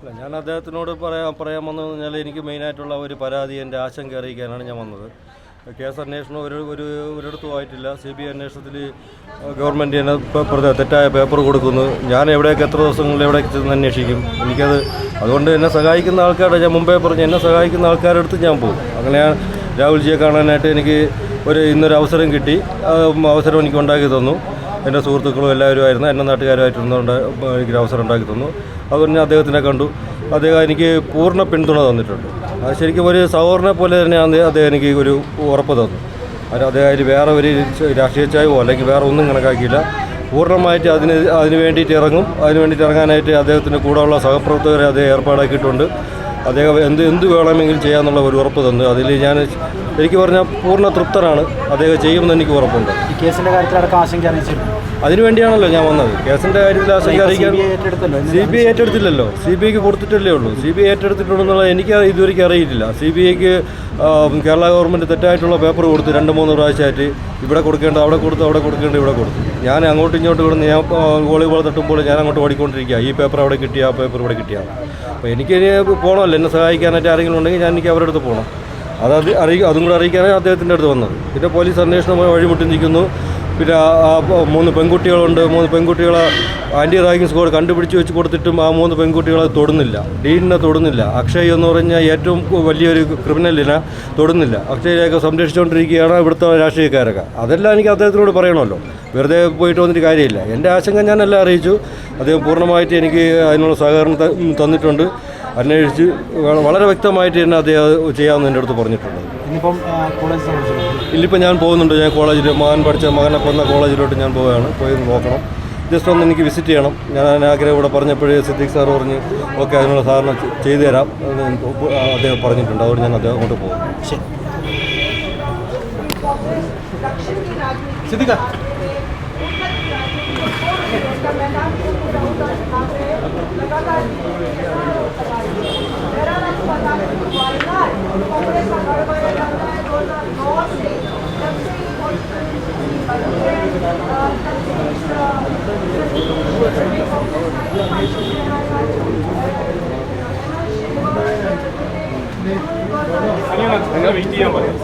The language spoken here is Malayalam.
അല്ല, ഞാൻ അദ്ദേഹത്തിനോട് പറയാൻ വന്നതെന്ന് പറഞ്ഞാൽ എനിക്ക് മെയിനായിട്ടുള്ള ഒരു പരാതി എൻ്റെ ആശങ്ക അറിയിക്കാനാണ് ഞാൻ വന്നത്. കേസ് അന്വേഷണം ഒരിടത്തും ആയിട്ടില്ല. CBI അന്വേഷണത്തിൽ ഗവൺമെൻറ് തന്നെ തെറ്റായ പേപ്പർ കൊടുക്കുന്നു. ഞാൻ എവിടെയൊക്കെ എത്ര ദിവസങ്ങളിൽ എവിടെയൊക്കെ ചെന്ന് അന്വേഷിക്കും? അതുകൊണ്ട് എന്നെ സഹായിക്കുന്ന ആൾക്കാരുടെ ഞാൻ മുമ്പേ പറഞ്ഞു, എന്നെ സഹായിക്കുന്ന ആൾക്കാരുടെ അടുത്ത് ഞാൻ പോകും. അങ്ങനെ രാഹുൽജിയെ കാണാനായിട്ട് എനിക്ക് ഇന്നൊരു അവസരം കിട്ടി. അവസരം എനിക്ക് ഉണ്ടാക്കി തന്നു. എൻ്റെ സുഹൃത്തുക്കളും എല്ലാവരും ആയിരുന്നു, എൻ്റെ നാട്ടുകാരുമായിട്ടിരുന്നുകൊണ്ട് എനിക്കൊരു അവസരം ഉണ്ടാക്കി തന്നു. അതുകൊണ്ട് ഞാൻ അദ്ദേഹത്തിനെ കണ്ടു. അദ്ദേഹം എനിക്ക് പൂർണ്ണ പിന്തുണ തന്നിട്ടുണ്ട്. അത് ശരിക്കും ഒരു സഹോദരനെ പോലെ തന്നെയാണ് അദ്ദേഹം എനിക്ക് ഒരു ഉറപ്പ് തന്നു. അദ്ദേഹം വേറെ ഒരു രാഷ്ട്രീയ ചായവോ അല്ലെങ്കിൽ വേറെ ഒന്നും കണക്കാക്കിയില്ല. പൂർണ്ണമായിട്ട് അതിന് വേണ്ടിയിട്ട് ഇറങ്ങാനായിട്ട് അദ്ദേഹത്തിൻ്റെ കൂടെയുള്ള സഹപ്രവർത്തകരെ അദ്ദേഹം ഏർപ്പാടാക്കിയിട്ടുണ്ട്. അദ്ദേഹം എന്ത് വേണമെങ്കിലും ചെയ്യാമെന്നുള്ള ഒരു ഉറപ്പ് തന്നു. അതിൽ ഞാൻ എനിക്ക് പറഞ്ഞാൽ പൂർണ്ണ തൃപ്തനാണ്. അദ്ദേഹം ചെയ്യുമെന്ന് എനിക്ക് ഉറപ്പുണ്ട്. ഈ കേസിൻ്റെ കാര്യത്തിലടക്കം ആശങ്ക അറിയിച്ചിരുന്നു. അതിനുവേണ്ടിയാണല്ലോ ഞാൻ വന്നത്. കേസിൻ്റെ കാര്യത്തിൽ ആശങ്ക അറിയിക്കാൻ CBI ഏറ്റെടുത്തില്ലല്ലോ. CBIക്ക് കൊടുത്തിട്ടല്ലേ ഉള്ളൂ. CBI ഏറ്റെടുത്തിട്ടുണ്ടെന്നുള്ളത് എനിക്ക് ഇതുവരെയ്ക്ക് അറിയില്ല. CBIക്ക് കേരള ഗവൺമെൻറ് തെറ്റായിട്ടുള്ള പേപ്പർ കൊടുത്ത് 2-3 പ്രാവശ്യമായിട്ട് ഇവിടെ കൊടുക്കേണ്ടത് അവിടെ കൊടുക്കേണ്ടത് ഇവിടെ കൊടുത്തു. ഞാൻ അങ്ങോട്ടും ഇങ്ങോട്ടും ഇവിടുന്ന് ഞാൻ വോളിബോൾ തട്ടുമ്പോൾ ഞാൻ അങ്ങോട്ട് ഓടിക്കൊണ്ടിരിക്കുക. ഈ പേപ്പർ അവിടെ കിട്ടിയ, ആ പേപ്പർ ഇവിടെ കിട്ടിയ. അപ്പോൾ എനിക്ക് പോകണമല്ലോ, എന്നെ സഹായിക്കാനായിട്ട് ആരെങ്കിലും ഉണ്ടെങ്കിൽ എനിക്ക് അവരുടെ അടുത്ത് പോകണം. അതും കൂടെ അറിയിക്കാനാണ് അദ്ദേഹത്തിൻ്റെ അടുത്ത് വന്നത്. പിന്നെ പോലീസ് അന്വേഷണം വഴിമുട്ടി നിൽക്കുന്നു. പിന്നെ 3 പെൺകുട്ടികളുണ്ട്. 3 പെൺകുട്ടികളെ ആൻറ്റി റാഗിങ് സ്ക്വാഡ് കണ്ടുപിടിച്ച് വെച്ച് കൊടുത്തിട്ടും ആ 3 പെൺകുട്ടികളെ തൊടുന്നില്ല. ഡീനിനെ തൊടുന്നില്ല. അക്ഷയ് എന്ന് പറഞ്ഞാൽ ഏറ്റവും വലിയൊരു ക്രിമിനലിനെ തൊടുന്നില്ല. അക്ഷയയൊക്കെ സംരക്ഷിച്ചുകൊണ്ടിരിക്കുകയാണ് ഇവിടുത്തെ രാഷ്ട്രീയക്കാരൊക്കെ. അതെല്ലാം എനിക്ക് അദ്ദേഹത്തിനോട് പറയണമല്ലോ. വെറുതെ പോയിട്ട് വന്നിട്ട് കാര്യമില്ല. എൻ്റെ ആശങ്ക ഞാനെല്ലാം അറിയിച്ചു. അദ്ദേഹം പൂർണ്ണമായിട്ട് എനിക്ക് അതിനുള്ള സഹകരണം തന്നിട്ടുണ്ട്. അന്വേഷിച്ച് വളരെ വ്യക്തമായിട്ട് തന്നെ അദ്ദേഹം ചെയ്യാമെന്ന് എൻ്റെ അടുത്ത് പറഞ്ഞിട്ടുണ്ട്. ഇല്ലിപ്പോൾ ഞാൻ പോകുന്നുണ്ട്. ഞാൻ കോളേജിൽ മകനെ കൊന്ന കോളേജിലോട്ട് ഞാൻ പോവുകയാണ്. പോയി നോക്കണം. ജസ്റ്റ് ഒന്ന് എനിക്ക് വിസിറ്റ് ചെയ്യണം. ഞാൻ ആഗ്രഹം ഇവിടെ പറഞ്ഞപ്പോഴേ സിദ്ദീഖ് സാർ പറഞ്ഞ് ഓക്കെ അതിനുള്ള സാധനം ചെയ്തു തരാം അദ്ദേഹം പറഞ്ഞിട്ടുണ്ട്. അതുകൊണ്ട് ഞാൻ അദ്ദേഹം അങ്ങോട്ട് പോകും. ശരി സിദ്ദീഖ് നിങ്ങൾ വെയിറ്റ് ചെയ്യാൻ പറയും.